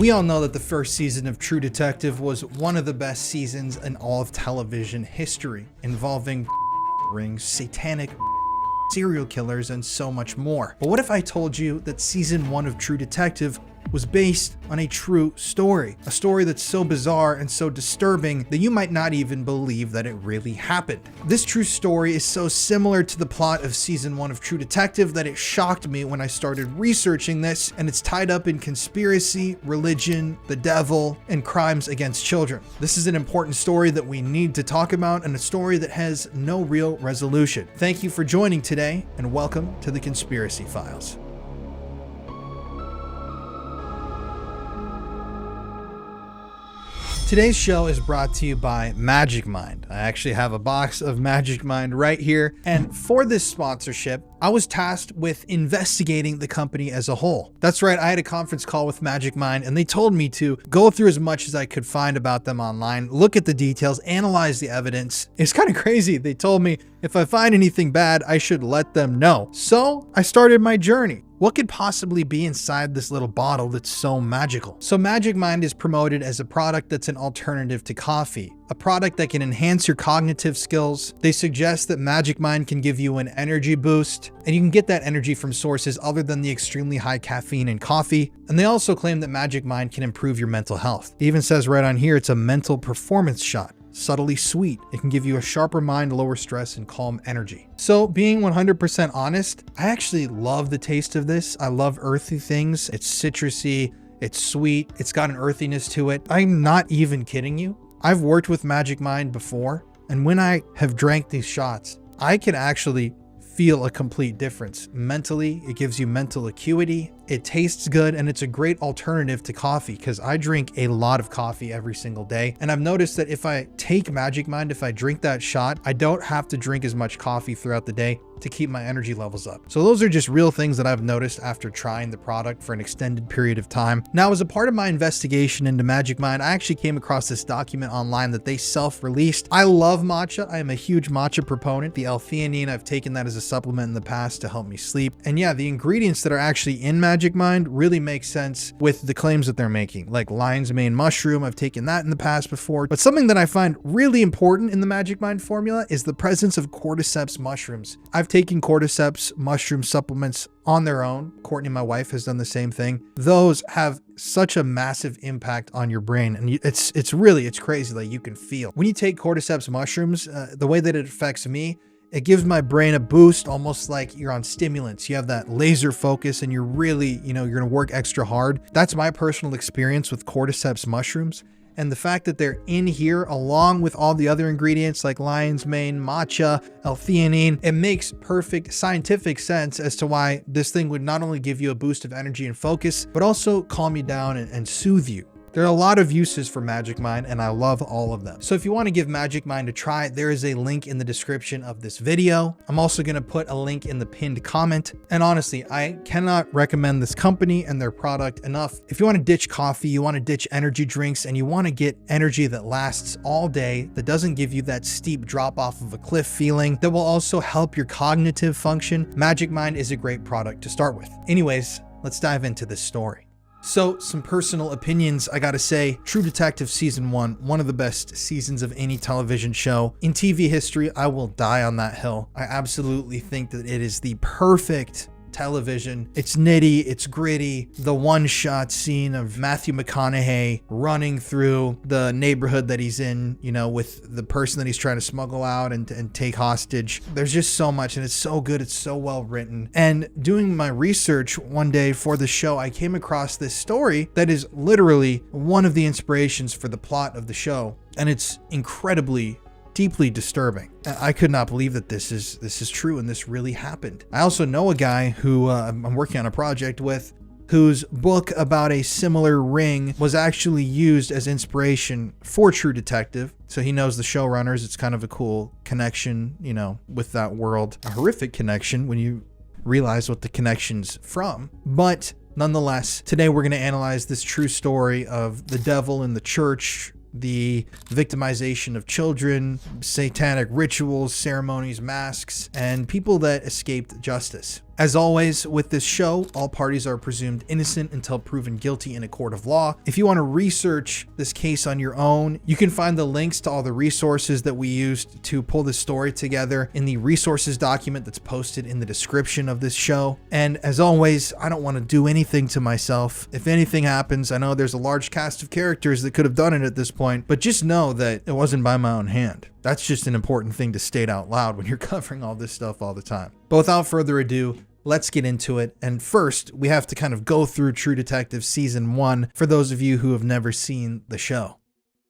We all know that the first season of True Detective was one of the best seasons in all of television history, involving rings, satanic serial killers, and so much more. But what if I told you that season 1 of True Detective was based on a true story? A story that's so bizarre and so disturbing that you might not even believe that it really happened. This true story is so similar to the plot of season 1 of True Detective that it shocked me when I started researching this, and it's tied up in conspiracy, religion, the devil, and crimes against children. This is an important story that we need to talk about, and a story that has no real resolution. Thank you for joining today, and welcome to the Conspiracy Files. Today's show is brought to you by Magic Mind. I actually have a box of Magic Mind right here. And for this sponsorship, I was tasked with investigating the company as a whole. That's right, I had a conference call with Magic Mind and they told me to go through as much as I could find about them online, look at the details, analyze the evidence. It's kind of crazy. They told me if I find anything bad, I should let them know. So I started my journey. What could possibly be inside this little bottle that's so magical? So Magic Mind is promoted as a product that's an alternative to coffee, a product that can enhance your cognitive skills. They suggest that Magic Mind can give you an energy boost, and you can get that energy from sources other than the extremely high caffeine in coffee. And they also claim that Magic Mind can improve your mental health. It even says right on here, it's a mental performance shot. Subtly sweet. It can give you a sharper mind, lower stress, and calm energy. So being 100% honest, I actually love the taste of this. I love earthy things. It's citrusy, it's sweet, it's got an earthiness to it. I'm not even kidding you. I've worked with Magic Mind before, and when I have drank these shots, I can actually feel a complete difference. Mentally, it gives you mental acuity. It tastes good, and it's a great alternative to coffee because I drink a lot of coffee every single day. And I've noticed that if I take Magic Mind, if I drink that shot, I don't have to drink as much coffee throughout the day to keep my energy levels up. So those are just real things that I've noticed after trying the product for an extended period of time. Now, as a part of my investigation into Magic Mind, I actually came across this document online that they self-released. I love matcha. I am a huge matcha proponent. The L-theanine, I've taken that as a supplement in the past to help me sleep. And yeah, the ingredients that are actually in Magic Mind really make sense with the claims that they're making, like lion's mane mushroom. I've taken that in the past before. But something that I find really important in the Magic Mind formula is the presence of cordyceps mushrooms. I've taken cordyceps mushroom supplements on their own. Courtney, my wife, has done the same thing. Those have such a massive impact on your brain, and it's crazy. Like, you can feel when you take cordyceps mushrooms, the way that it affects me, it gives my brain a boost, almost like you're on stimulants. You have that laser focus and you're really, you're going to work extra hard. That's my personal experience with cordyceps mushrooms. And the fact that they're in here along with all the other ingredients like lion's mane, matcha, L-theanine, it makes perfect scientific sense as to why this thing would not only give you a boost of energy and focus, but also calm you down and soothe you. There are a lot of uses for Magic Mind, and I love all of them. So if you want to give Magic Mind a try, there is a link in the description of this video. I'm also going to put a link in the pinned comment. And honestly, I cannot recommend this company and their product enough. If you want to ditch coffee, you want to ditch energy drinks, and you want to get energy that lasts all day, that doesn't give you that steep drop off of a cliff feeling, that will also help your cognitive function, Magic Mind is a great product to start with. Anyways, let's dive into this story. So, some personal opinions, I gotta say, True Detective Season 1, one of the best seasons of any television show. In TV history, I will die on that hill. I absolutely think that it is the perfect television. It's nitty, it's gritty. The one-shot scene of Matthew McConaughey running through the neighborhood that he's in, with the person that he's trying to smuggle out and take hostage. There's just so much, and it's so good. It's so well written. And doing my research one day for the show, I came across this story that is literally one of the inspirations for the plot of the show. And it's incredibly deeply disturbing. I could not believe that this is true and this really happened. I also know a guy who I'm working on a project with, whose book about a similar ring was actually used as inspiration for True Detective. So he knows the showrunners. It's kind of a cool connection, with that world. A horrific connection when you realize what the connection's from. But nonetheless, today we're going to analyze this true story of the devil in the church, the victimization of children, satanic rituals, ceremonies, masks, and people that escaped justice. As always, with this show, all parties are presumed innocent until proven guilty in a court of law. If you want to research this case on your own, you can find the links to all the resources that we used to pull this story together in the resources document that's posted in the description of this show. And as always, I don't want to do anything to myself. If anything happens, I know there's a large cast of characters that could have done it at this point, but just know that it wasn't by my own hand. That's just an important thing to state out loud when you're covering all this stuff all the time. But without further ado, let's get into it. And first, we have to kind of go through True Detective Season 1 for those of you who have never seen the show.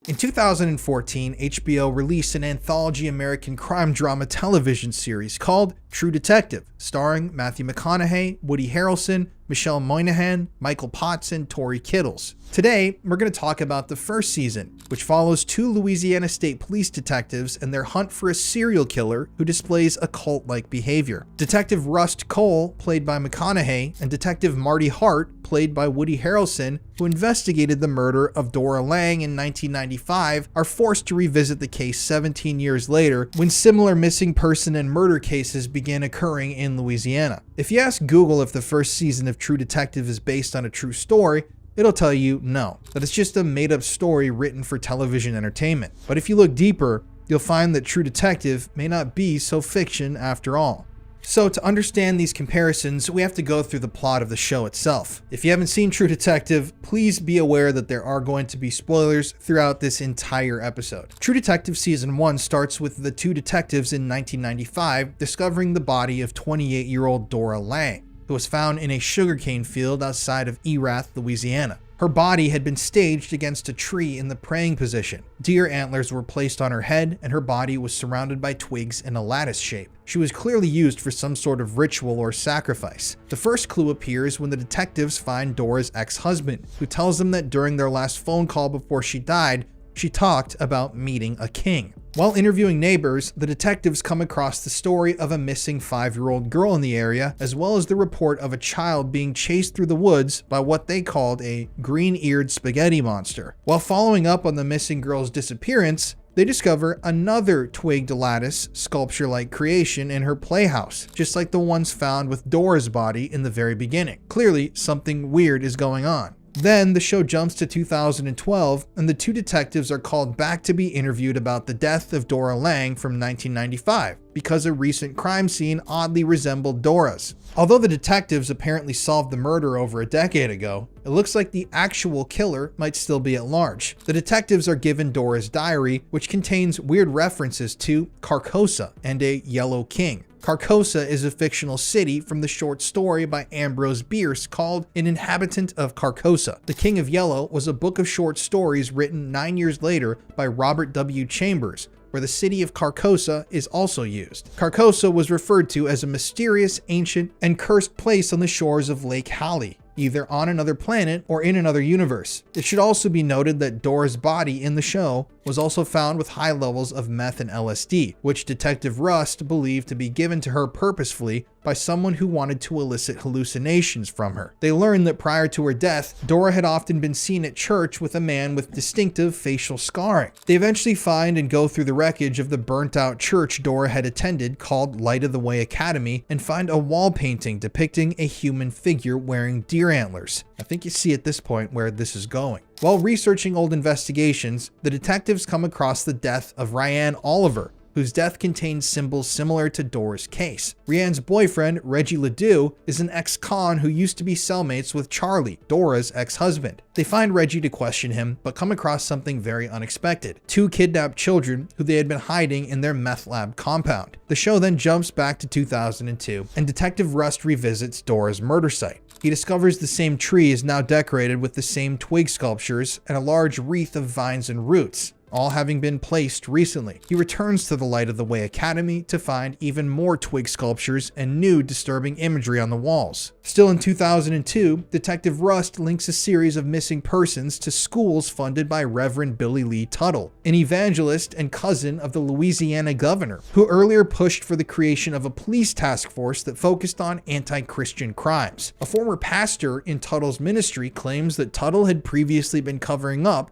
In 2014, HBO released an anthology American crime drama television series called True Detective, starring Matthew McConaughey, Woody Harrelson, Michelle Moynihan, Michael Potts, and Tori Kittles. Today, we're going to talk about the first season, which follows two Louisiana State Police detectives and their hunt for a serial killer who displays occult-like behavior. Detective Rust Cole, played by McConaughey, and Detective Marty Hart, played by Woody Harrelson, who investigated the murder of Dora Lang in 1995, are forced to revisit the case 17 years later when similar missing person and murder cases began occurring in Louisiana. If you ask Google if the first season of True Detective is based on a true story, it'll tell you no, that it's just a made-up story written for television entertainment. But if you look deeper, you'll find that True Detective may not be so fiction after all. So to understand these comparisons, we have to go through the plot of the show itself. If you haven't seen True Detective, please be aware that there are going to be spoilers throughout this entire episode. True Detective Season 1 starts with the two detectives in 1995 discovering the body of 28-year-old Dora Lang, who was found in a sugarcane field outside of Erath, Louisiana. Her body had been staged against a tree in the praying position. Deer antlers were placed on her head, and her body was surrounded by twigs in a lattice shape. She was clearly used for some sort of ritual or sacrifice. The first clue appears when the detectives find Dora's ex-husband, who tells them that during their last phone call before she died, she talked about meeting a king. While interviewing neighbors, the detectives come across the story of a missing 5-year-old girl in the area, as well as the report of a child being chased through the woods by what they called a green-eared spaghetti monster. While following up on the missing girl's disappearance, they discover another twigged lattice sculpture-like creation in her playhouse, just like the ones found with Dora's body in the very beginning. Clearly, something weird is going on. Then the show jumps to 2012, and the two detectives are called back to be interviewed about the death of Dora Lang from 1995, because a recent crime scene oddly resembled Dora's. Although the detectives apparently solved the murder over a decade ago, it looks like the actual killer might still be at large. The detectives are given Dora's diary, which contains weird references to Carcosa and a Yellow King. Carcosa is a fictional city from the short story by Ambrose Bierce called An Inhabitant of Carcosa. The King of Yellow was a book of short stories written 9 years later by Robert W. Chambers, where the city of Carcosa is also used. Carcosa was referred to as a mysterious, ancient, and cursed place on the shores of Lake Halley, either on another planet or in another universe. It should also be noted that Dora's body in the show was also found with high levels of meth and LSD, which Detective Rust believed to be given to her purposefully by someone who wanted to elicit hallucinations from her. They learned that prior to her death, Dora had often been seen at church with a man with distinctive facial scarring. They eventually find and go through the wreckage of the burnt-out church Dora had attended called Light of the Way Academy and find a wall painting depicting a human figure wearing deer antlers. I think you see at this point where this is going. While researching old investigations, the detectives come across the death of Ryan Oliver, whose death contains symbols similar to Dora's case. Rhiann's boyfriend, Reggie Ledoux, is an ex-con who used to be cellmates with Charlie, Dora's ex-husband. They find Reggie to question him, but come across something very unexpected: 2 kidnapped children who they had been hiding in their meth lab compound. The show then jumps back to 2002, and Detective Rust revisits Dora's murder site. He discovers the same tree is now decorated with the same twig sculptures and a large wreath of vines and roots, all having been placed recently. He returns to the Light of the Way Academy to find even more twig sculptures and new disturbing imagery on the walls. Still in 2002, Detective Rust links a series of missing persons to schools funded by Reverend Billy Lee Tuttle, an evangelist and cousin of the Louisiana governor, who earlier pushed for the creation of a police task force that focused on anti-Christian crimes. A former pastor in Tuttle's ministry claims that Tuttle had previously been covering up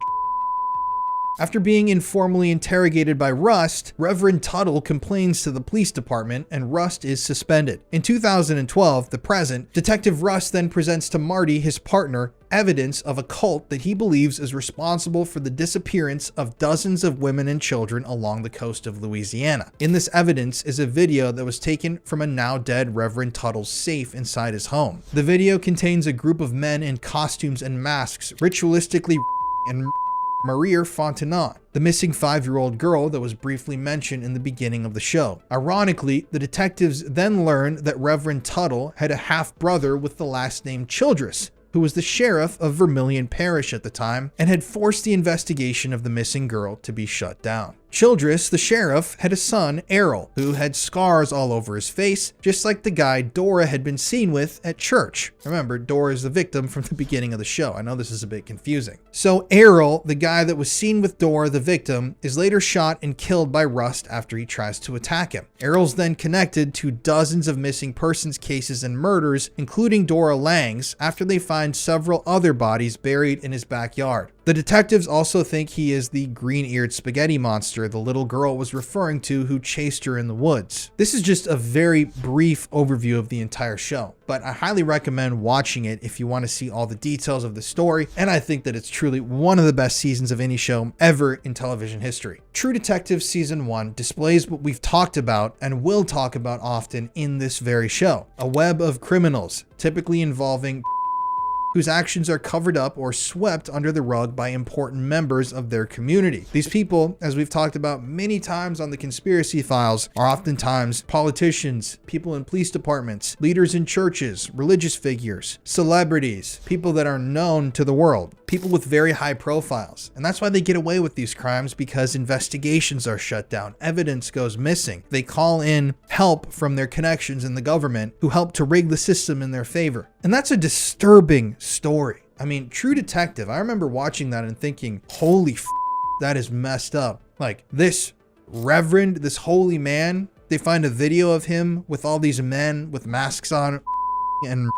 After being informally interrogated by Rust, Reverend Tuttle complains to the police department and Rust is suspended. In 2012, the present, Detective Rust then presents to Marty, his partner, evidence of a cult that he believes is responsible for the disappearance of dozens of women and children along the coast of Louisiana. In this evidence is a video that was taken from a now dead Reverend Tuttle's safe inside his home. The video contains a group of men in costumes and masks ritualistically and Maria Fontenon, the missing 5-year-old girl that was briefly mentioned in the beginning of the show. Ironically, the detectives then learned that Reverend Tuttle had a half-brother with the last name Childress, who was the sheriff of Vermilion Parish at the time and had forced the investigation of the missing girl to be shut down. Childress, the sheriff, had a son, Errol, who had scars all over his face, just like the guy Dora had been seen with at church. Remember, Dora is the victim from the beginning of the show. I know this is a bit confusing. So Errol, the guy that was seen with Dora, the victim, is later shot and killed by Rust after he tries to attack him. Errol's then connected to dozens of missing persons cases and murders, including Dora Lang's, after they find several other bodies buried in his backyard. The detectives also think he is the green-eared spaghetti monster the little girl was referring to who chased her in the woods. This is just a very brief overview of the entire show, but I highly recommend watching it if you want to see all the details of the story, and I think that it's truly one of the best seasons of any show ever in television history. True Detective Season 1 displays what we've talked about and will talk about often in this very show: a web of criminals, typically involving whose actions are covered up or swept under the rug by important members of their community. These people, as we've talked about many times on the Conspiracy Files, are oftentimes politicians, people in police departments, leaders in churches, religious figures, celebrities, people that are known to the world, people with very high profiles. And that's why they get away with these crimes, because investigations are shut down, evidence goes missing. They call in help from their connections in the government who help to rig the system in their favor. And that's a disturbing story. I mean, True Detective, I remember watching that and thinking, holy that is messed up. Like, this reverend, this holy man, they find a video of him with all these men with masks on and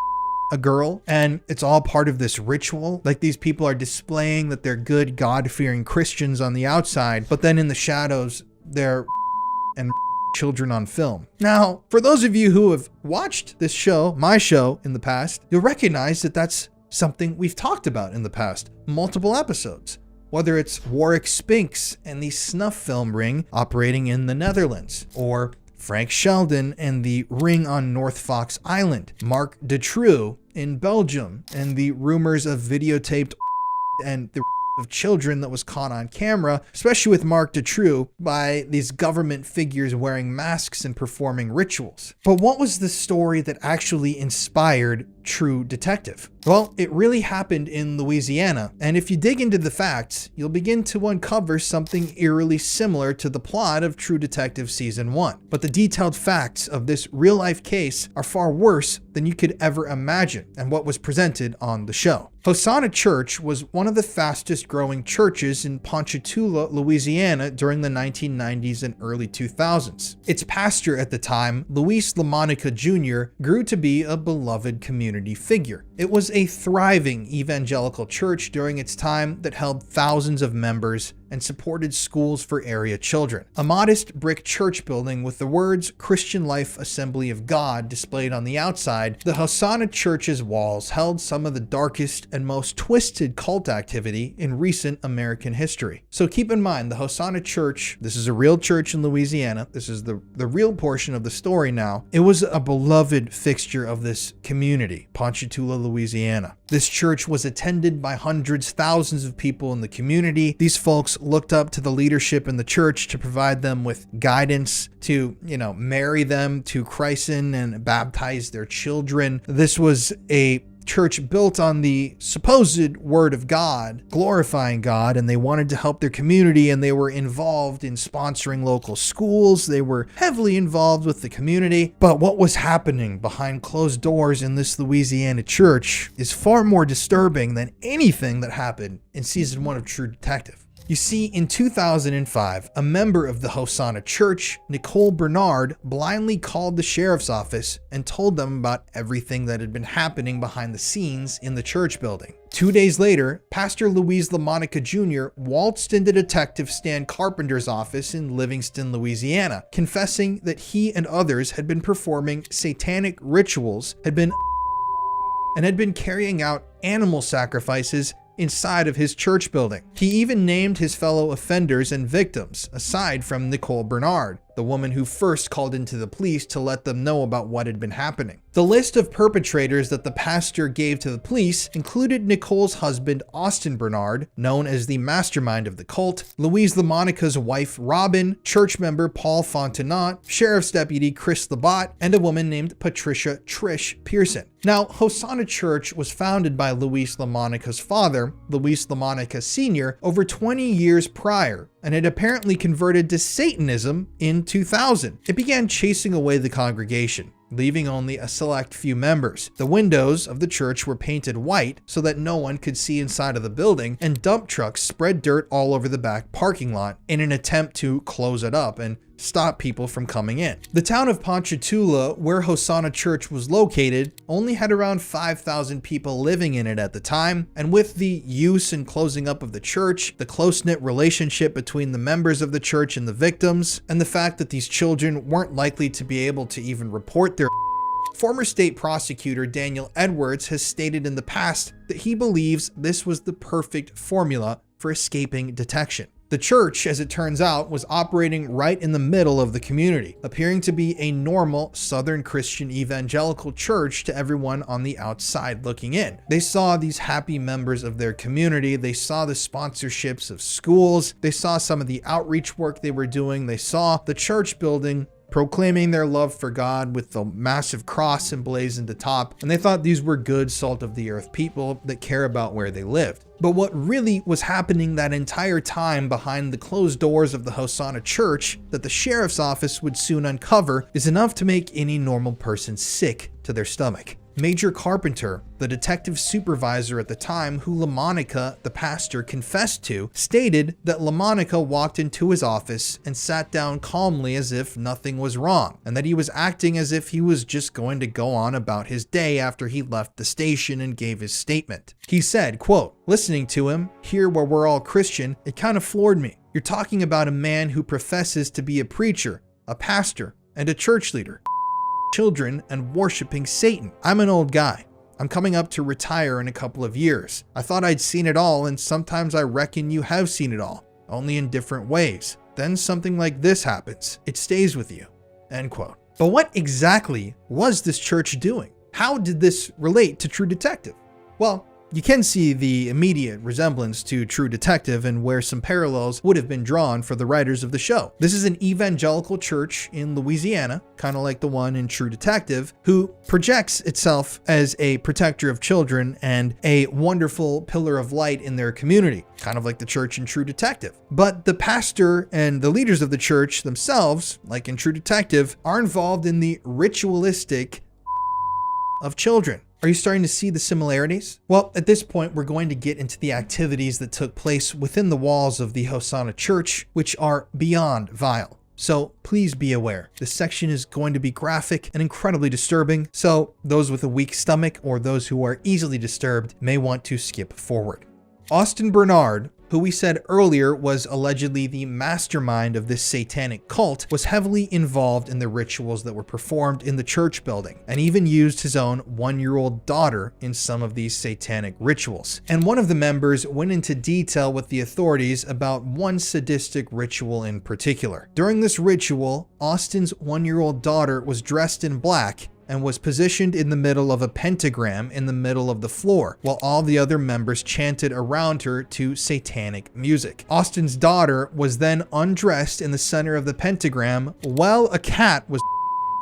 a girl, and it's all part of this ritual. Like, these people are displaying that they're good, God-fearing Christians on the outside, but then in the shadows, they're and children on film. Now, for those of you who have watched this show, my show, in the past, you'll recognize that that's something we've talked about in the past, multiple episodes. Whether it's Warwick Spinks and the snuff film ring operating in the Netherlands, or Frank Sheldon and the ring on North Fox Island, Marc Dutroux in Belgium, and the rumors of videotaped and the of children that was caught on camera, especially with Marc Dutroux, by these government figures wearing masks and performing rituals. But what was the story that actually inspired True Detective? Well, it really happened in Louisiana, and if you dig into the facts, you'll begin to uncover something eerily similar to the plot of True Detective Season 1. But the detailed facts of this real-life case are far worse than you could ever imagine and what was presented on the show. Hosanna Church was one of the fastest growing churches in Ponchatoula, Louisiana during the 1990s and early 2000s. Its pastor at the time, Luis LaMonica Jr., grew to be a beloved community figure. It was a thriving evangelical church during its time that held thousands of members and supported schools for area children. A modest brick church building with the words Christian Life Assembly of God displayed on the outside, the Hosanna Church's walls held some of the darkest and most twisted cult activity in recent American history. So keep in mind, the Hosanna Church, this is a real church in Louisiana, this is the real portion of the story now. It was a beloved fixture of this community, Ponchatoula, Louisiana. This church was attended by hundreds, thousands of people in the community. These folks looked up to the leadership in the church to provide them with guidance, to, marry them to christen and baptize their children. This was a church built on the supposed word of God, glorifying God, and they wanted to help their community, and they were involved in sponsoring local schools. They were heavily involved with the community. But what was happening behind closed doors in this Louisiana church is far more disturbing than anything that happened in season 1 of True Detective. You see, in 2005, a member of the Hosanna Church, Nicole Bernard, blindly called the sheriff's office and told them about everything that had been happening behind the scenes in the church building. 2 days later, Pastor Luis LaMonica Jr. waltzed into Detective Stan Carpenter's office in Livingston, Louisiana, confessing that he and others had been performing satanic rituals, had been carrying out animal sacrifices inside of his church building. He even named his fellow offenders and victims, aside from Nicole Bernard, the woman who first called into the police to let them know about what had been happening. The list of perpetrators that the pastor gave to the police included Nicole's husband, Austin Bernard, known as the mastermind of the cult, Louise LaMonica's wife, Robin, church member Paul Fontenot, sheriff's deputy Chris Labat, and a woman named Patricia Trish Pearson. Now, Hosanna Church was founded by Louise LaMonica's father, Louis LaMonica Sr., over 20 years prior, and had apparently converted to Satanism in 2000. It began chasing away the congregation, leaving only a select few members. The windows of the church were painted white so that no one could see inside of the building, and dump trucks spread dirt all over the back parking lot in an attempt to close it up and stop people from coming in. The town of Ponchatoula, where Hosanna Church was located, only had around 5,000 people living in it at the time, and with the use and closing up of the church, the close-knit relationship between the members of the church and the victims, and the fact that these children weren't likely to be able to even report their former state prosecutor Daniel Edwards has stated in the past that he believes this was the perfect formula for escaping detection. The church, as it turns out, was operating right in the middle of the community, appearing to be a normal Southern Christian evangelical church to everyone on the outside looking in. They saw these happy members of their community, they saw the sponsorships of schools, they saw some of the outreach work they were doing, they saw the church building proclaiming their love for God with the massive cross emblazoned atop, and they thought these were good salt of the earth people that care about where they lived. But what really was happening that entire time behind the closed doors of the Hosanna Church that the sheriff's office would soon uncover is enough to make any normal person sick to their stomach. Major Carpenter, the detective supervisor at the time who LaMonica, the pastor, confessed to, stated that LaMonica walked into his office and sat down calmly as if nothing was wrong, and that he was acting as if he was just going to go on about his day after he left the station and gave his statement. He said, quote, "Listening to him, here where we're all Christian, it kind of floored me. You're talking about a man who professes to be a preacher, a pastor, and a church leader. Children and worshiping Satan. I'm an old guy. I'm coming up to retire in a couple of years. I thought I'd seen it all, and sometimes I reckon you have seen it all, only in different ways. Then something like this happens. It stays with you." End quote. But what exactly was this church doing? How did this relate to True Detective? Well, you can see the immediate resemblance to True Detective and where some parallels would have been drawn for the writers of the show. This is an evangelical church in Louisiana, kind of like the one in True Detective, who projects itself as a protector of children and a wonderful pillar of light in their community, kind of like the church in True Detective. But the pastor and the leaders of the church themselves, like in True Detective, are involved in the ritualistic of children. Are you starting to see the similarities? Well, at this point, we're going to get into the activities that took place within the walls of the Hosanna Church, which are beyond vile. So please be aware. This section is going to be graphic and incredibly disturbing, so those with a weak stomach or those who are easily disturbed may want to skip forward. Austin Bernard, who we said earlier was allegedly the mastermind of this satanic cult, was heavily involved in the rituals that were performed in the church building, and even used his own 1-year-old daughter in some of these satanic rituals. And one of the members went into detail with the authorities about one sadistic ritual in particular. During this ritual, Austin's 1-year-old daughter was dressed in black and was positioned in the middle of a pentagram in the middle of the floor, while all the other members chanted around her to satanic music. Austin's daughter was then undressed in the center of the pentagram while a cat was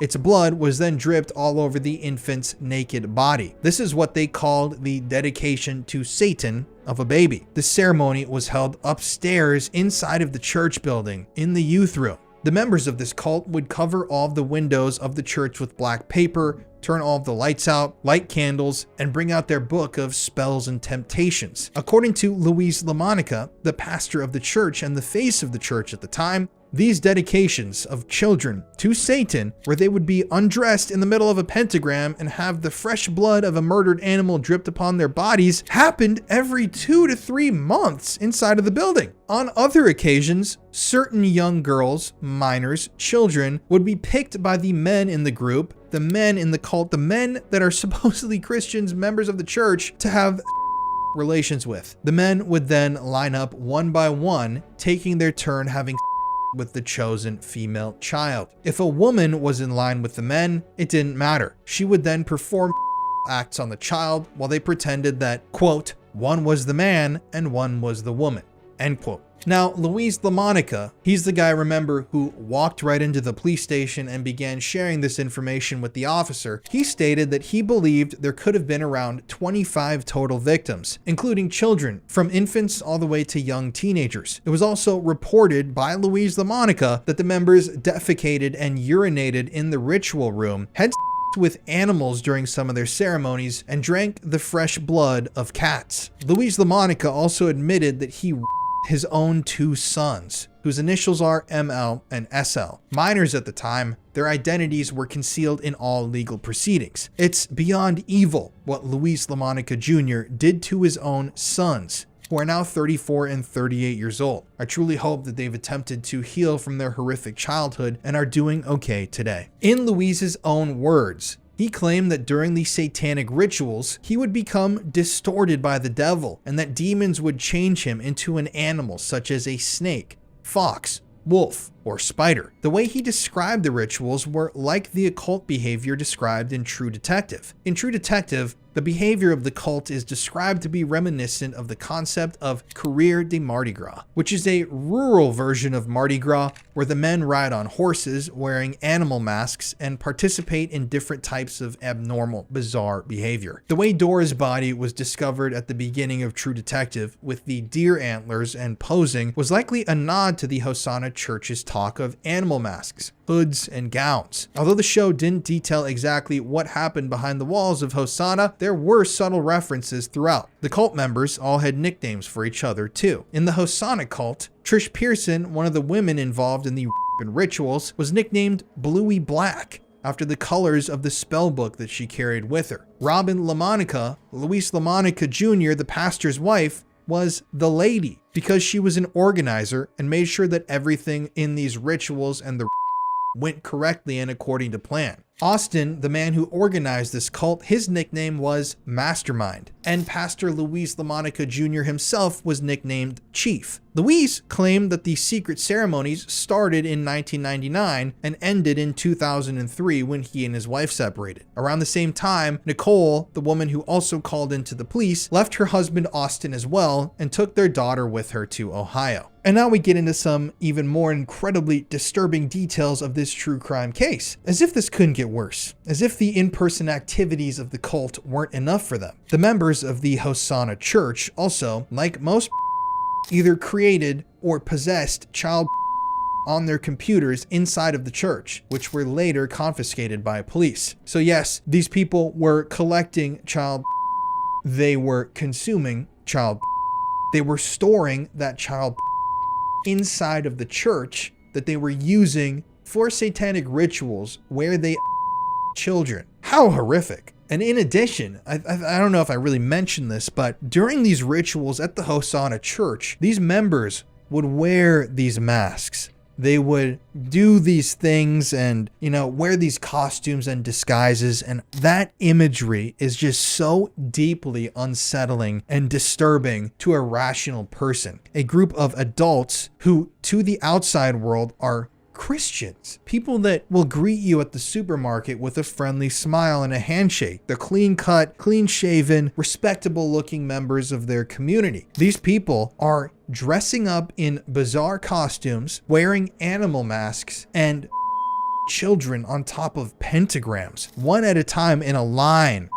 its blood was then dripped all over the infant's naked body. This is what they called the dedication to Satan of a baby. The ceremony was held upstairs inside of the church building in the youth room. The members of this cult would cover all of the windows of the church with black paper, turn all of the lights out, light candles, and bring out their book of spells and temptations. According to Louise LaMonica, the pastor of the church and the face of the church at the time, these dedications of children to Satan, where they would be undressed in the middle of a pentagram and have the fresh blood of a murdered animal dripped upon their bodies, happened every 2 to 3 months inside of the building. On other occasions, certain young girls, minors, children, would be picked by the men in the group, the men in the cult, the men that are supposedly Christians, members of the church, to have relations with. The men would then line up one by one, taking their turn having with the chosen female child. If a woman was in line with the men, it didn't matter. She would then perform acts on the child while they pretended that, quote, one was the man and one was the woman, end quote. Now, Louise LaMonica, he's the guy, remember, who walked right into the police station and began sharing this information with the officer. He stated that he believed there could have been around 25 total victims, including children, from infants all the way to young teenagers. It was also reported by Louise LaMonica that the members defecated and urinated in the ritual room, had with animals during some of their ceremonies, and drank the fresh blood of cats. Louise LaMonica also admitted that he his own 2 sons, whose initials are ML and SL. Minors at the time, their identities were concealed in all legal proceedings. It's beyond evil what Louise LaMonica Jr. did to his own sons, who are now 34 and 38 years old. I truly hope that they've attempted to heal from their horrific childhood and are doing okay today. In Louise's own words, he claimed that during the satanic rituals, he would become distorted by the devil and that demons would change him into an animal such as a snake, fox, wolf, or spider. The way he described the rituals were like the occult behavior described in True Detective. In True Detective, the behavior of the cult is described to be reminiscent of the concept of Courrier de Mardi Gras, which is a rural version of Mardi Gras where the men ride on horses wearing animal masks and participate in different types of abnormal, bizarre behavior. The way Dora's body was discovered at the beginning of True Detective with the deer antlers and posing was likely a nod to the Hosanna Church's talk of animal masks, hoods, and gowns. Although the show didn't detail exactly what happened behind the walls of Hosanna, there were subtle references throughout. The cult members all had nicknames for each other too. In the Hosanna cult, Trish Pearson, one of the women involved in the rituals, was nicknamed Bluey Black after the colors of the spell book that she carried with her. Robin LaMonica, Louise LaMonica Jr., the pastor's wife, was the lady because she was an organizer and made sure that everything in these rituals and the went correctly and according to plan. Austin, the man who organized this cult, his nickname was Mastermind, and Pastor Louise LaMonica Jr. himself was nicknamed Chief. Louise claimed that the secret ceremonies started in 1999 and ended in 2003 when he and his wife separated. Around the same time, Nicole, the woman who also called into the police, left her husband Austin as well and took their daughter with her to Ohio. And now we get into some even more incredibly disturbing details of this true crime case. As if this couldn't get worse. As if the in-person activities of the cult weren't enough for them. The members of the Hosanna Church also, like most, either created or possessed child on their computers inside of the church, which were later confiscated by police. So yes, these people were collecting child, they were consuming child, they were storing that child inside of the church that they were using for satanic rituals where they children. How horrific. And in addition, I don't know if I really mentioned this, but during these rituals at the Hosanna Church, these members would wear these masks. They would do these things and, wear these costumes and disguises. And that imagery is just so deeply unsettling and disturbing to a rational person. A group of adults who, to the outside world, are Christians, people that will greet you at the supermarket with a friendly smile and a handshake. They're clean-cut, clean-shaven, respectable-looking members of their community. These people are dressing up in bizarre costumes, wearing animal masks, and children on top of pentagrams, one at a time in a line.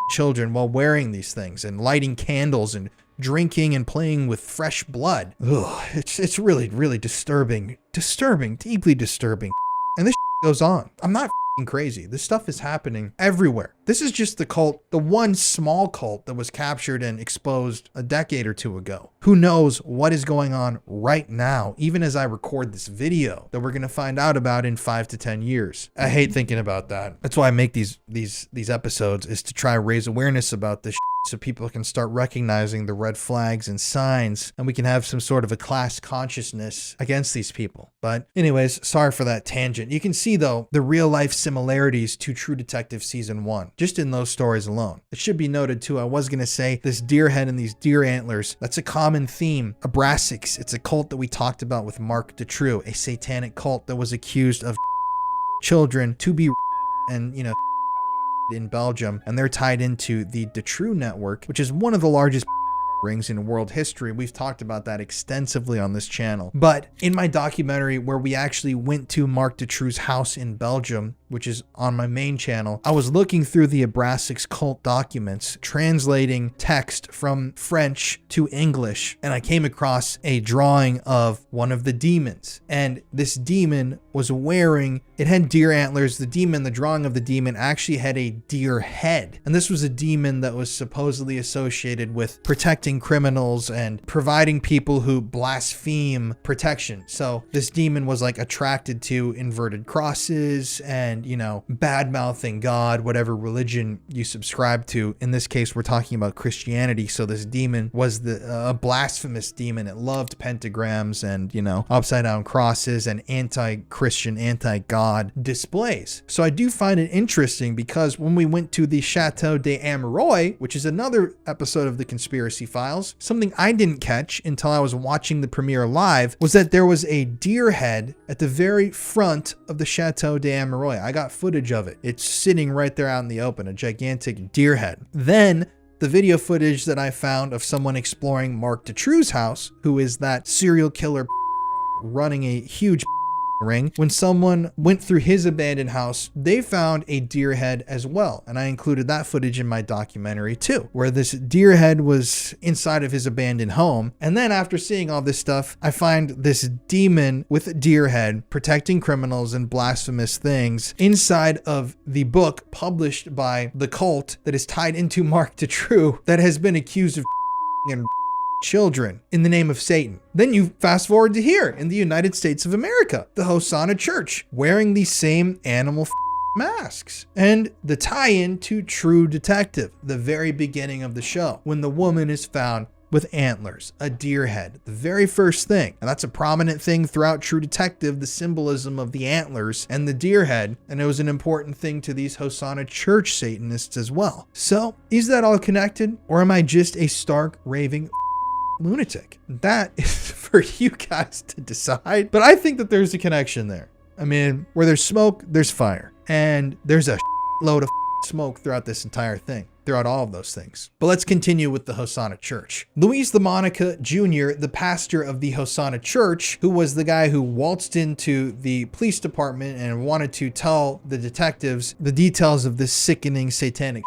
Children while wearing these things and lighting candles and drinking and playing with fresh blood. Ugh, it's really, really disturbing, deeply disturbing. And this goes on. I'm not crazy. This stuff is happening everywhere. This is just the cult, the one small cult that was captured and exposed a decade or two ago. Who knows what is going on right now, even as I record this video that we're going to find out about in 5 to 10 years. I hate thinking about that. That's why I make these episodes, is to try to raise awareness about this so people can start recognizing the red flags and signs, and we can have some sort of a class consciousness against these people. But anyways, sorry for that tangent. You can see though the real life similarities to True Detective season 1, just in those stories alone. It should be noted too, I was going to say this deer head and these deer antlers, that's a common theme. Abrasics, it's a cult that we talked about with Mark Dutroux, a satanic cult that was accused of children to be and, in Belgium, and they're tied into the Dutroux network, which is one of the largest rings in world history. We've talked about that extensively on this channel. But in my documentary where we actually went to Mark Dutroux's house in Belgium, which is on my main channel, I was looking through the Abrasics cult documents, translating text from French to English, and I came across a drawing of one of the demons. And this demon was wearing, it had deer antlers. The drawing of the demon actually had a deer head. And this was a demon that was supposedly associated with protecting criminals and providing people who blaspheme protection. So this demon was like attracted to inverted crosses and, bad mouthing God, whatever religion you subscribe to. In this case, we're talking about Christianity. So this demon was a blasphemous demon. It loved pentagrams and, upside down crosses and anti-Christian, anti-God displays. So I do find it interesting because when we went to the Chateau de Amroy, which is another episode of the Conspiracy Files, something I didn't catch until I was watching the premiere live was that there was a deer head at the very front of the Chateau de Amroy. I got footage of it. It's sitting right there out in the open, a gigantic deer head. Then the video footage that I found of someone exploring Mark Dutroux's house, who is that serial killer running a huge ring. When someone went through his abandoned house, they found a deer head as well. And I included that footage in my documentary too, where this deer head was inside of his abandoned home. And then after seeing all this stuff, I find this demon with a deer head protecting criminals and blasphemous things inside of the book published by the cult that is tied into Mark Dutroux that has been accused of and children in the name of Satan. Then you fast forward to here in the United States of America, the Hosanna Church, wearing these same animal masks. And the tie-in to True Detective, the very beginning of the show, when the woman is found with antlers, a deer head, the very first thing. And that's a prominent thing throughout True Detective, the symbolism of the antlers and the deer head. And it was an important thing to these Hosanna Church Satanists as well. So is that all connected? Or am I just a stark raving lunatic? That is for you guys to decide. But I think that there's a connection there. I mean, where there's smoke, there's fire. And there's a load of smoke throughout this entire thing, throughout all of those things. But let's continue with the Hosanna Church. Luis LaMonica Jr., the pastor of the Hosanna Church, who was the guy who waltzed into the police department and wanted to tell the detectives the details of this sickening satanic.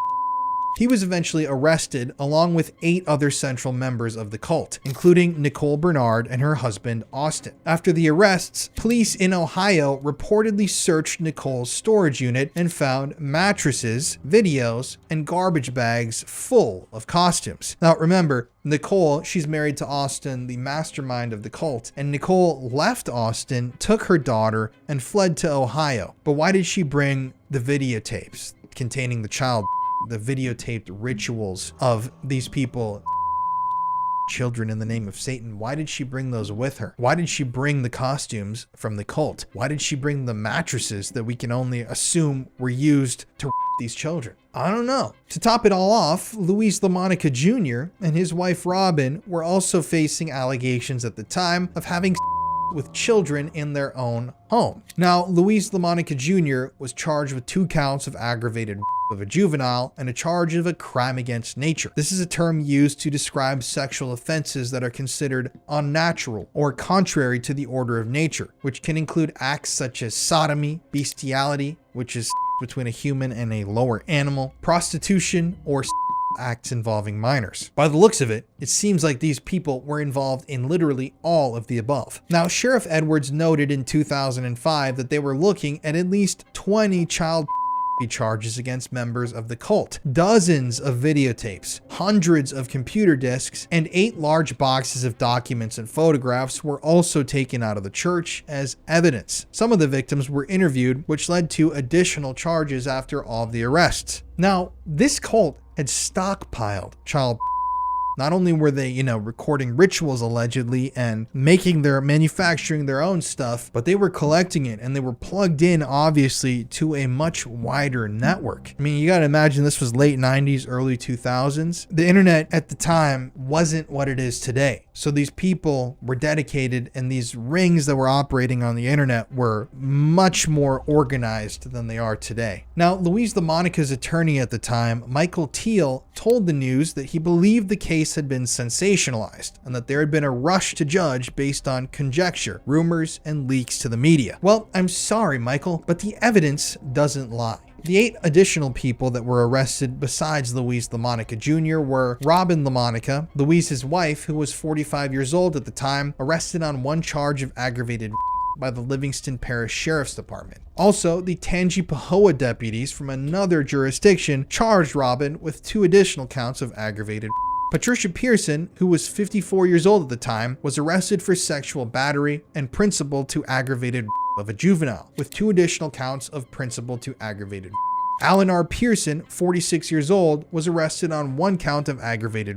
He was eventually arrested along with 8 other central members of the cult, including Nicole Bernard and her husband, Austin. After the arrests, police in Ohio reportedly searched Nicole's storage unit and found mattresses, videos, and garbage bags full of costumes. Now remember, Nicole, she's married to Austin, the mastermind of the cult, and Nicole left Austin, took her daughter, and fled to Ohio. But why did she bring the videotapes containing the child? The videotaped rituals of these people, children in the name of Satan. Why did she bring those with her? Why did she bring the costumes from the cult? Why did she bring the mattresses that we can only assume were used to these children? I don't know. To top it all off, Luis LaMonica Jr. and his wife Robin were also facing allegations at the time of having with children in their own home. Now, Luis LaMonica Jr. was charged with 2 counts of aggravated of a juvenile and a charge of a crime against nature. This is a term used to describe sexual offenses that are considered unnatural or contrary to the order of nature, which can include acts such as sodomy, bestiality, which is between a human and a lower animal, prostitution, or acts involving minors. By the looks of it, it seems like these people were involved in literally all of the above. Now, Sheriff Edwards noted in 2005 that they were looking at least 20 child charges against members of the cult, dozens of videotapes, hundreds of computer disks, and 8 large boxes of documents and photographs were also taken out of the church as evidence. Some of the victims were interviewed, which led to additional charges after all of the arrests. Now, this cult had stockpiled child. Not only were they, recording rituals allegedly and manufacturing their own stuff, but they were collecting it and they were plugged in, obviously, to a much wider network. I mean, you gotta imagine this was late 90s, early 2000s. The internet at the time wasn't what it is today. So these people were dedicated, and these rings that were operating on the internet were much more organized than they are today. Now, Louise LaMonica's attorney at the time, Michael Teal, told the news that he believed the case had been sensationalized and that there had been a rush to judge based on conjecture, rumors, and leaks to the media. Well, I'm sorry, Michael, but the evidence doesn't lie. The 8 additional people that were arrested besides Louise LaMonica Jr. were Robin LaMonica, Louise's wife, who was 45 years old at the time, arrested on 1 charge of aggravated by the Livingston Parish Sheriff's Department. Also, the Tangipahoa deputies from another jurisdiction charged Robin with 2 additional counts of aggravated. Patricia Pearson, who was 54 years old at the time, was arrested for sexual battery and principal to aggravated of a juvenile, with 2 additional counts of principal to aggravated. Alan R. Pearson, 46 years old, was arrested on 1 count of aggravated,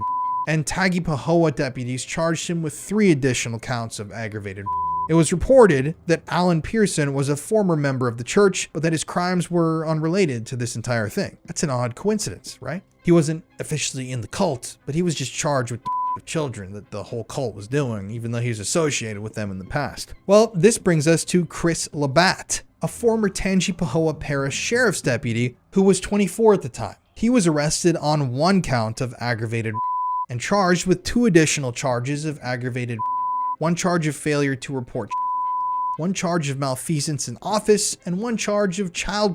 and Tangipahoa deputies charged him with 3 additional counts of aggravated. It was reported that Alan Pearson was a former member of the church, but that his crimes were unrelated to this entire thing. That's an odd coincidence, right? He wasn't officially in the cult, but he was just charged with children that the whole cult was doing, even though he was associated with them in the past. Well, this brings us to Chris Labatt, a former Tangipahoa Parish Sheriff's deputy who was 24 at the time. He was arrested on 1 count of aggravated and charged with 2 additional charges of aggravated, 1 charge of failure to report, 1 charge of malfeasance in office, and 1 charge of child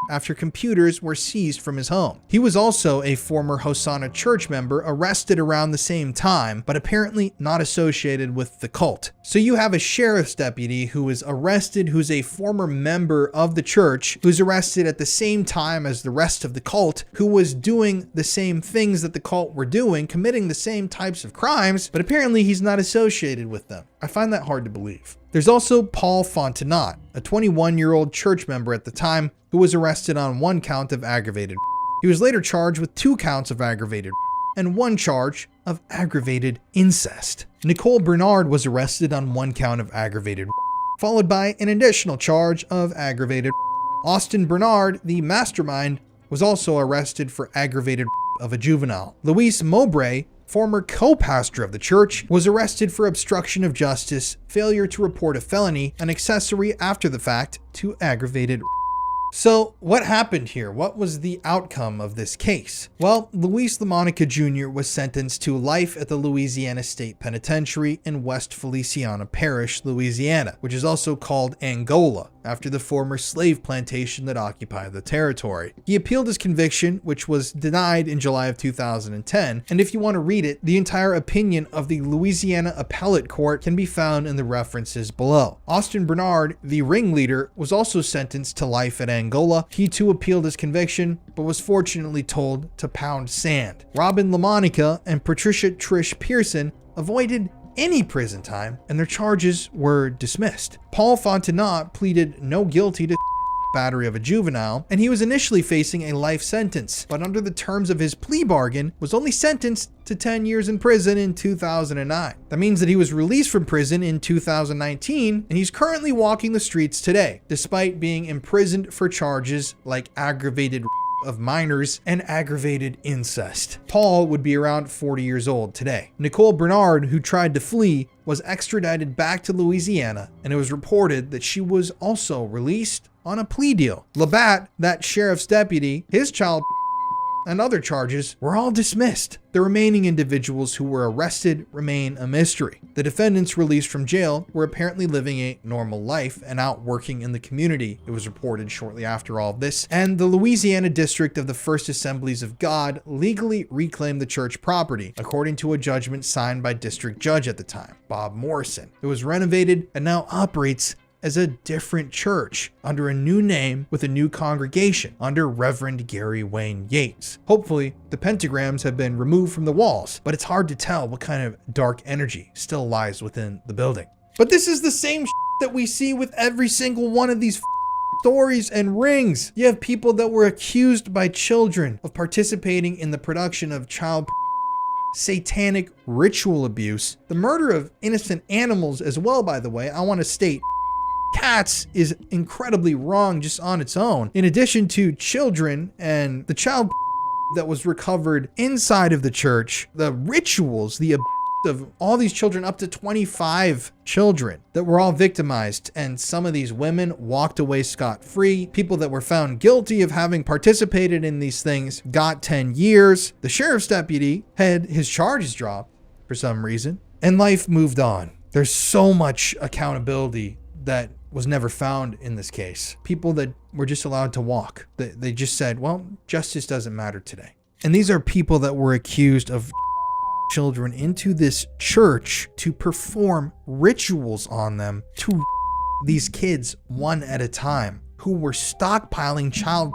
after computers were seized from his home. He was also a former Hosanna Church member arrested around the same time, but apparently not associated with the cult. So you have a sheriff's deputy who is arrested, who's a former member of the church, who's arrested at the same time as the rest of the cult, who was doing the same things that the cult were doing, committing the same types of crimes, but apparently he's not associated with them. I find that hard to believe. There's also Paul Fontenot, a 21-year-old church member at the time, who was arrested on 1 count of aggravated. He was later charged with 2 counts of aggravated and 1 charge of aggravated incest. Nicole Bernard was arrested on 1 count of aggravated, followed by an additional charge of aggravated. Austin Bernard, the mastermind, was also arrested for aggravated of a juvenile. Luis Mowbray, former co-pastor of the church, was arrested for obstruction of justice, failure to report a felony, and accessory after the fact to aggravated. So what happened here? What was the outcome of this case? Well, Louise LaMonica Jr. was sentenced to life at the Louisiana State Penitentiary in West Feliciana Parish, Louisiana, which is also called Angola, after the former slave plantation that occupied the territory. He appealed his conviction, which was denied in July of 2010, and if you want to read it, the entire opinion of the Louisiana Appellate Court can be found in the references below. Austin Bernard, the ringleader, was also sentenced to life at Angola. He too appealed his conviction, but was fortunately told to pound sand. Robin LaMonica and Patricia Trish Pearson avoided any prison time, and their charges were dismissed. Paul Fontenot pleaded no guilty to battery of a juvenile, and he was initially facing a life sentence, but under the terms of his plea bargain, was only sentenced to 10 years in prison in 2009. That means that he was released from prison in 2019, and he's currently walking the streets today, despite being imprisoned for charges like aggravated of minors and aggravated incest. Paul would be around 40 years old today. Nicole Bernard, who tried to flee, was extradited back to Louisiana, and it was reported that she was also released on a plea deal. Labatt, that sheriff's deputy, his child and other charges were all dismissed. The remaining individuals who were arrested remain a mystery. The defendants released from jail were apparently living a normal life and out working in the community, it was reported shortly after all of this, and the Louisiana District of the First Assemblies of God legally reclaimed the church property, according to a judgment signed by District Judge at the time, Bob Morrison. It was renovated and now operates as a different church under a new name with a new congregation under Reverend Gary Wayne Yates. Hopefully, the pentagrams have been removed from the walls, but it's hard to tell what kind of dark energy still lies within the building. But this is the same that we see with every single one of these stories and rings. You have people that were accused by children of participating in the production of child satanic ritual abuse, the murder of innocent animals as well, by the way. I want to state cats is incredibly wrong just on its own. In addition to children and the child that was recovered inside of the church, the rituals, the of all these children, up to 25 children that were all victimized, and some of these women walked away scot-free. People that were found guilty of having participated in these things got 10 years. The sheriff's deputy had his charges dropped for some reason, and life moved on. There's so much accountability that was never found in this case. People that were just allowed to walk. They just said, well, justice doesn't matter today. And these are people that were accused of children into this church to perform rituals on them, to these kids one at a time, who were stockpiling child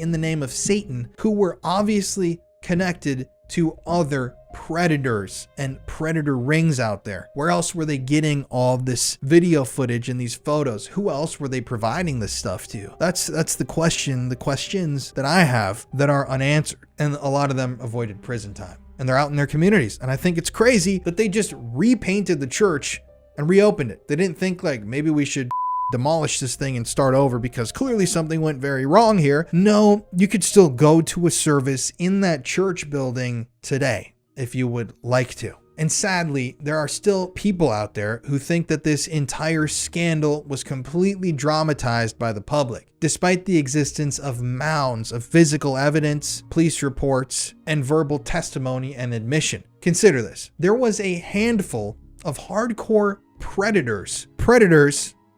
in the name of Satan, who were obviously connected to other predators and predator rings out there. Where else were they getting all this video footage and these photos? Who else were they providing this stuff to? That's the questions that I have that are unanswered. And a lot of them avoided prison time. And they're out in their communities. And I think it's crazy that they just repainted the church and reopened it. They didn't think like maybe we should demolish this thing and start over because clearly something went very wrong here. No, you could still go to a service in that church building today if you would like to. And sadly, there are still people out there who think that this entire scandal was completely dramatized by the public, despite the existence of mounds of physical evidence, police reports, and verbal testimony and admission. Consider this. There was a handful of hardcore predators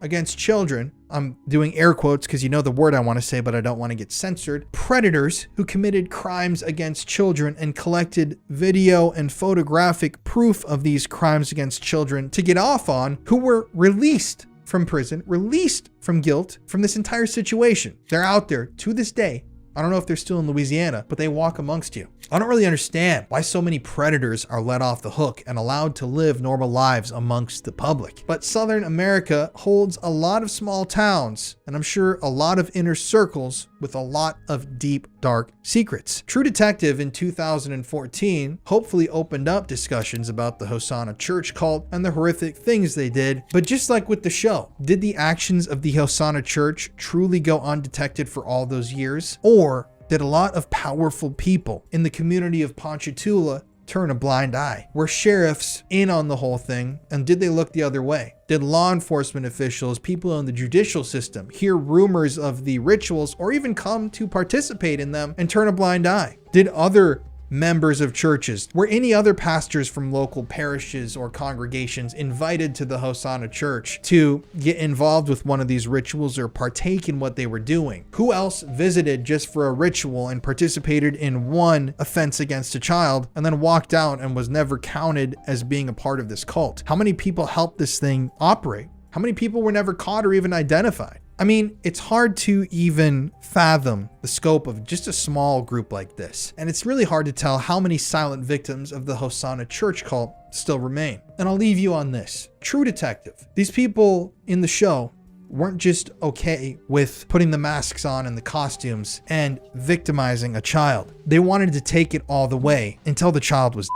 against children. I'm doing air quotes because you know the word I want to say, but I don't want to get censored. Predators who committed crimes against children and collected video and photographic proof of these crimes against children to get off on, who were released from prison, released from guilt from this entire situation. They're out there to this day. I don't know if they're still in Louisiana, but they walk amongst you. I don't really understand why so many predators are let off the hook and allowed to live normal lives amongst the public. But Southern America holds a lot of small towns, and I'm sure a lot of inner circles with a lot of deep, dark secrets. True Detective in 2014 hopefully opened up discussions about the Hosanna Church cult and the horrific things they did. But just like with the show, did the actions of the Hosanna Church truly go undetected for all those years? Or did a lot of powerful people in the community of Ponchatoula turn a blind eye? Were sheriffs in on the whole thing, and did they look the other way? Did law enforcement officials, people in the judicial system, hear rumors of the rituals or even come to participate in them and turn a blind eye? Did other members of churches, were any other pastors from local parishes or congregations invited to the Hosanna Church to get involved with one of these rituals or partake in what they were doing? Who else visited just for a ritual and participated in one offense against a child and then walked out and was never counted as being a part of this cult? How many people helped this thing operate? How many people were never caught or even identified? I mean, it's hard to even fathom the scope of just a small group like this. And it's really hard to tell how many silent victims of the Hosanna Church cult still remain. And I'll leave you on this. True Detective. These people in the show weren't just okay with putting the masks on and the costumes and victimizing a child. They wanted to take it all the way until the child was.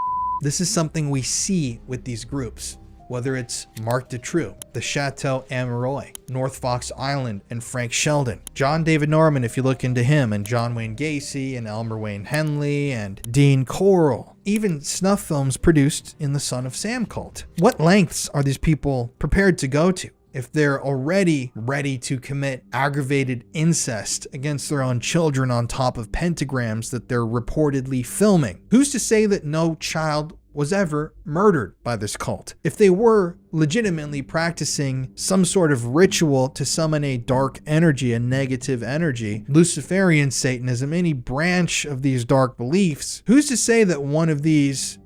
This is something we see with these groups. Whether it's Mark Dutroux, the Chateau Amoureux, North Fox Island, and Frank Sheldon, John David Norman, if you look into him, and John Wayne Gacy, and Elmer Wayne Henley, and Dean Corll, even snuff films produced in the Son of Sam cult. What lengths are these people prepared to go to if they're already ready to commit aggravated incest against their own children on top of pentagrams that they're reportedly filming? Who's to say that no child was ever murdered by this cult? If they were legitimately practicing some sort of ritual to summon a dark energy, a negative energy, Luciferian Satanism, any branch of these dark beliefs, who's to say that one of these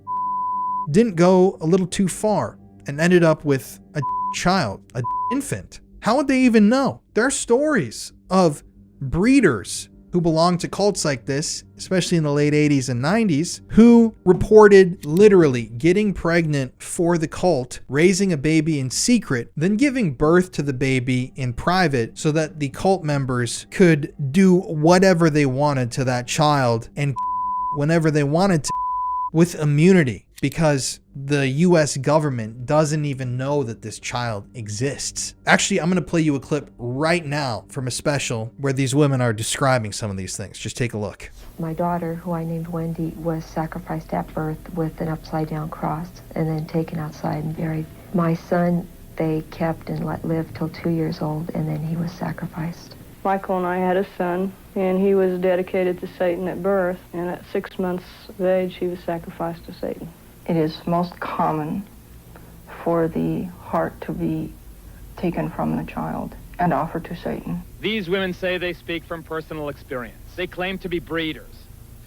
didn't go a little too far and ended up with a child, an infant? How would they even know? There are stories of breeders who belonged to cults like this, especially in the late 80s and 90s, who reported literally getting pregnant for the cult, raising a baby in secret, then giving birth to the baby in private so that the cult members could do whatever they wanted to that child and whenever they wanted to with immunity, because the US government doesn't even know that this child exists. Actually, I'm going to play you a clip right now from a special where these women are describing some of these things. Just take a look. My daughter, who I named Wendy, was sacrificed at birth with an upside-down cross and then taken outside and buried. My son, they kept and let live till 2 years old, and then he was sacrificed. Michael and I had a son, and he was dedicated to Satan at birth, and at 6 months of age, he was sacrificed to Satan. It is most common for the heart to be taken from the child and offered to Satan. These women say they speak from personal experience. They claim to be breeders,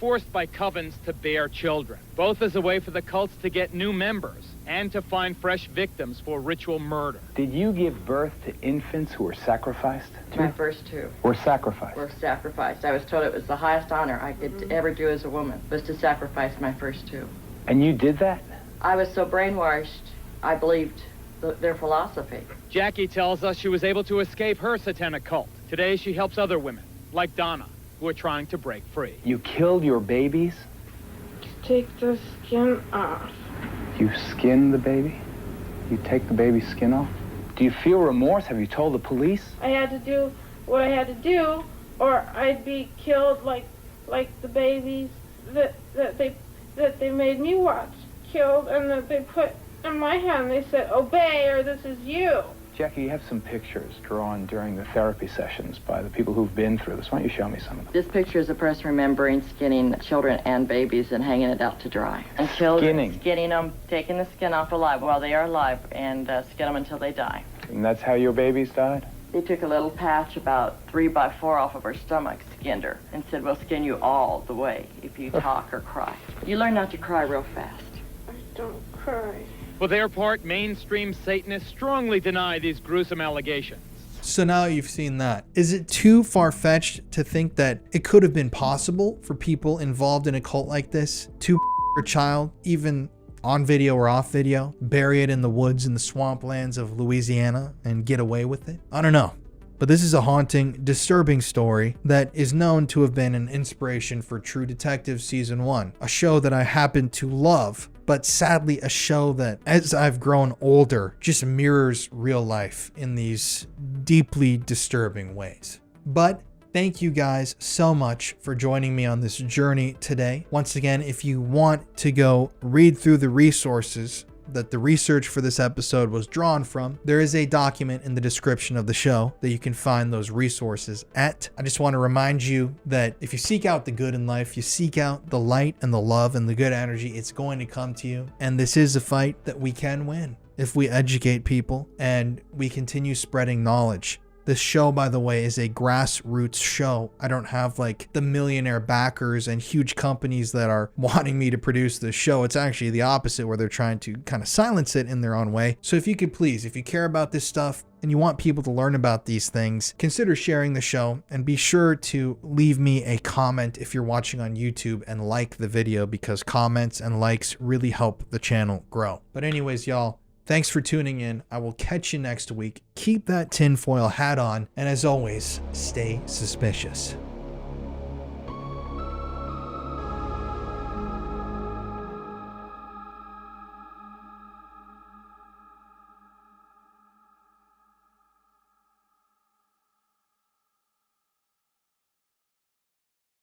forced by covens to bear children, both as a way for the cults to get new members and to find fresh victims for ritual murder. Did you give birth to infants who were sacrificed? My first two Were sacrificed? were sacrificed. I was told it was the highest honor I could ever do as a woman, was to sacrifice my first two. And you did that? I was so brainwashed, I believed their philosophy. Jackie tells us she was able to escape her satanic cult. Today she helps other women, like Donna, who are trying to break free. You killed your babies? Take the skin off. You skin the baby? You take the baby's skin off? Do you feel remorse? Have you told the police? I had to do what I had to do, or I'd be killed like the babies that they made me watch killed, and that they put in my hand. They said, "Obey, or this is you." Jackie, you have some pictures drawn during the therapy sessions by the people who've been through this. Why don't you show me some of them? This picture is a person remembering skinning children and babies and hanging it out to dry. And skinning them, taking the skin off alive while they are alive, and skin them until they die. And that's how your babies died? They took a little patch about 3 by 4 off of her stomach, skinned her, and said, "We'll skin you all the way if you talk or cry." You learn not to cry real fast. I don't cry. For their part, mainstream Satanists strongly deny these gruesome allegations. So now you've seen that. Is it too far-fetched to think that it could have been possible for people involved in a cult like this to a child, even on video or off video, bury it in the woods in the swamplands of Louisiana and get away with it? I don't know. But this is a haunting, disturbing story that is known to have been an inspiration for True Detective Season 1, a show that I happen to love, but sadly a show that, as I've grown older, just mirrors real life in these deeply disturbing ways. But thank you guys so much for joining me on this journey today. Once again, if you want to go read through the resources that the research for this episode was drawn from, there is a document in the description of the show that you can find those resources at. I just want to remind you that if you seek out the good in life, you seek out the light and the love and the good energy, it's going to come to you. And this is a fight that we can win if we educate people and we continue spreading knowledge. This show, by the way, is a grassroots show. I don't have like the millionaire backers and huge companies that are wanting me to produce this show. It's actually the opposite, where they're trying to kind of silence it in their own way. So if you could please, if you care about this stuff and you want people to learn about these things, consider sharing the show and be sure to leave me a comment if you're watching on YouTube and like the video, because comments and likes really help the channel grow. But anyways, y'all, thanks for tuning in. I will catch you next week. Keep that tinfoil hat on, and as always, stay suspicious.